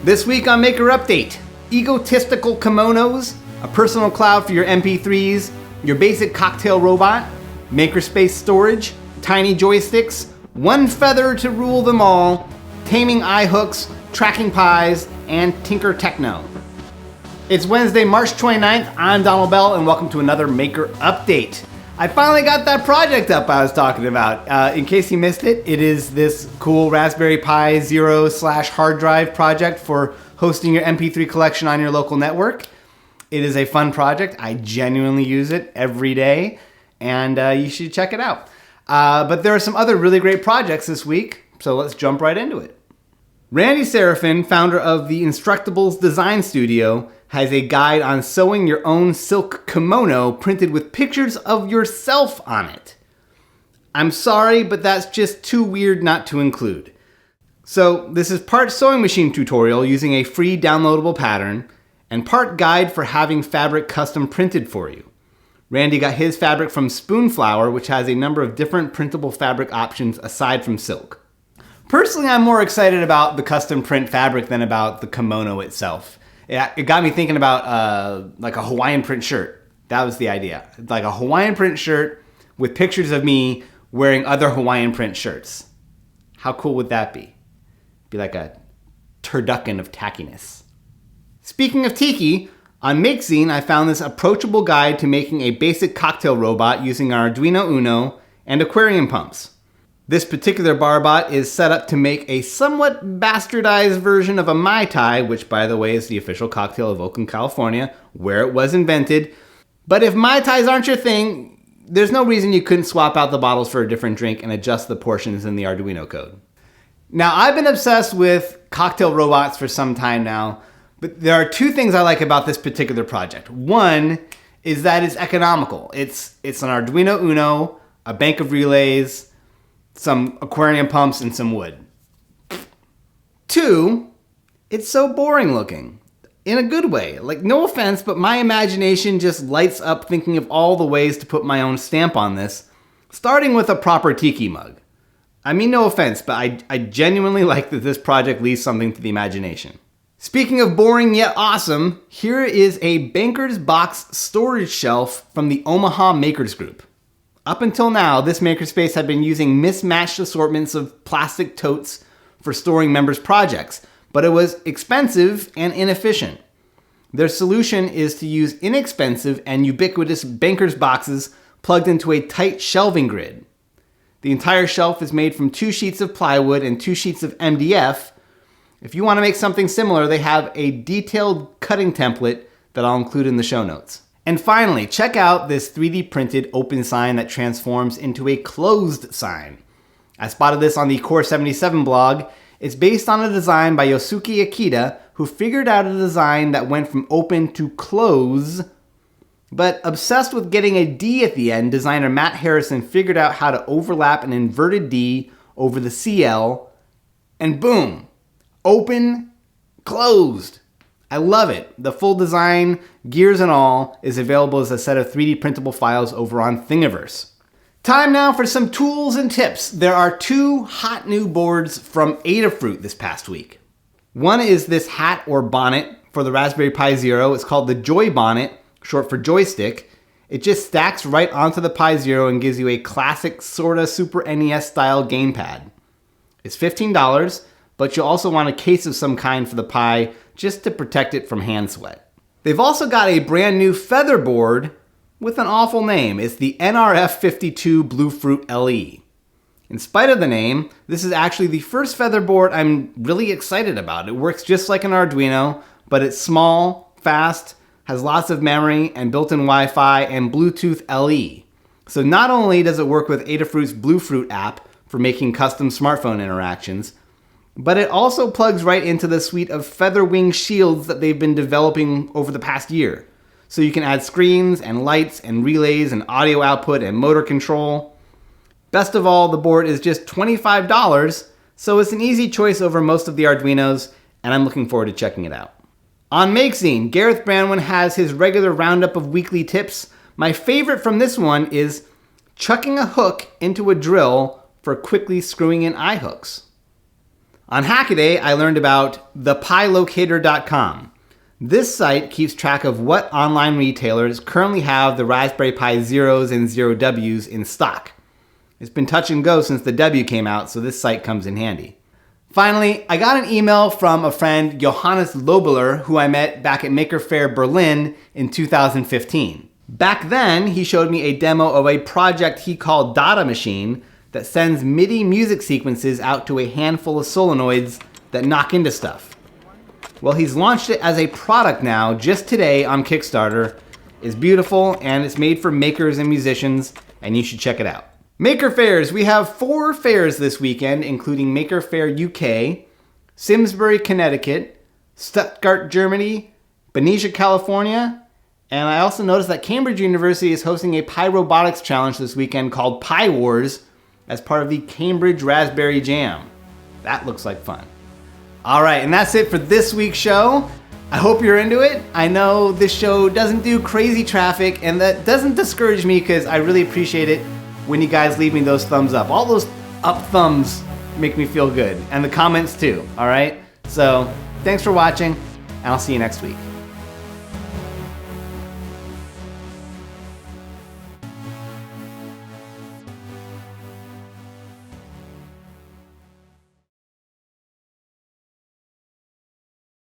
This week on Maker Update, egotistical kimonos, a personal cloud for your MP3s, your basic cocktail robot, makerspace storage, tiny joysticks, one feather to rule them all, taming eye hooks, tracking pies, and tinker techno. It's Wednesday, March 29th. I'm Donald Bell, and welcome to another Maker Update. I finally got that project up I was talking about. In case you missed it, it is this cool Raspberry Pi Zero / hard drive project for hosting your MP3 collection on your local network. It is a fun project. I genuinely use it every day, and you should check it out. But there are some other really great projects this week, so let's jump right into it. Randy Serafin, founder of the Instructables Design Studio, has a guide on sewing your own silk kimono printed with pictures of yourself on it. I'm sorry, but that's just too weird not to include. So this is part sewing machine tutorial using a free downloadable pattern, and part guide for having fabric custom printed for you. Randy got his fabric from Spoonflower, which has a number of different printable fabric options aside from silk. Personally, I'm more excited about the custom print fabric than about the kimono itself. It got me thinking about like a Hawaiian print shirt. That was the idea. Like a Hawaiian print shirt with pictures of me wearing other Hawaiian print shirts. How cool would that be? Be like a turducken of tackiness. Speaking of tiki, on MakeZine I found this approachable guide to making a basic cocktail robot using our Arduino Uno and aquarium pumps. This particular barbot is set up to make a somewhat bastardized version of a Mai Tai, which by the way is the official cocktail of Oakland, California, where it was invented. But if Mai Tais aren't your thing, there's no reason you couldn't swap out the bottles for a different drink and adjust the portions in the Arduino code. Now, I've been obsessed with cocktail robots for some time now, but there are two things I like about this particular project. One is that it's economical. It's an Arduino Uno, a bank of relays, some aquarium pumps, and some wood. Two, it's so boring looking. In a good way. Like, no offense, but my imagination just lights up thinking of all the ways to put my own stamp on this, starting with a proper tiki mug. I mean, no offense, but I genuinely like that this project leaves something to the imagination. Speaking of boring yet awesome, here is a Banker's Box storage shelf from the Omaha Makers Group. Up until now, this makerspace had been using mismatched assortments of plastic totes for storing members' projects, but it was expensive and inefficient. Their solution is to use inexpensive and ubiquitous Banker's boxes plugged into a tight shelving grid. The entire shelf is made from 2 sheets of plywood and 2 sheets of MDF. If you want to make something similar, they have a detailed cutting template that I'll include in the show notes. And finally, check out this 3D printed open sign that transforms into a closed sign. I spotted this on the Core 77 blog. It's based on a design by Yosuke Ikeda, who figured out a design that went from open to close. But obsessed with getting a D at the end, designer Matt Harrison figured out how to overlap an inverted D over the CL, and boom, open, closed. I love it. The full design, gears and all, is available as a set of 3D printable files over on Thingiverse. Time now for some tools and tips. There are 2 hot new boards from Adafruit this past week. One is this hat or bonnet for the Raspberry Pi Zero. It's called the JoyBonnet, short for joystick. It just stacks right onto the Pi Zero and gives you a classic sorta Super NES style gamepad. It's $15, but you'll also want a case of some kind for the Pi just to protect it from hand sweat. They've also got a brand new feather board with an awful name. It's the NRF52 Bluefruit LE. In spite of the name, this is actually the first feather board I'm really excited about. It works just like an Arduino, but it's small, fast, has lots of memory and built-in Wi-Fi and Bluetooth LE. So not only does it work with Adafruit's Bluefruit app for making custom smartphone interactions, but it also plugs right into the suite of feather wing shields that they've been developing over the past year. So you can add screens and lights and relays and audio output and motor control. Best of all, the board is just $25, so it's an easy choice over most of the Arduinos, and I'm looking forward to checking it out. On MakeZine, Gareth Branwin has his regular roundup of weekly tips. My favorite from this one is chucking a hook into a drill for quickly screwing in eye hooks. On Hackaday, I learned about the PiLocator.com. This site keeps track of what online retailers currently have the Raspberry Pi Zeros and Zero Ws in stock. It's been touch and go since the W came out, so this site comes in handy. Finally, I got an email from a friend, Johannes Lobeler, who I met back at Maker Faire Berlin in 2015. Back then, he showed me a demo of a project he called DaDa Machine that sends MIDI music sequences out to a handful of solenoids that knock into stuff. Well, he's launched it as a product now, just today on Kickstarter. It's beautiful, and it's made for makers and musicians, and you should check it out. Maker Fairs. We have 4 fairs this weekend, including Maker Faire UK, Simsbury, Connecticut, Stuttgart, Germany, Benicia, California, and I also noticed that Cambridge University is hosting a Pi Robotics challenge this weekend called Pi Wars as part of the Cambridge Raspberry Jam. That looks like fun. All right, and that's it for this week's show. I hope you're into it. I know this show doesn't do crazy traffic, and that doesn't discourage me because I really appreciate it when you guys leave me those thumbs up. All those up thumbs make me feel good, and the comments too, all right? So thanks for watching, and I'll see you next week.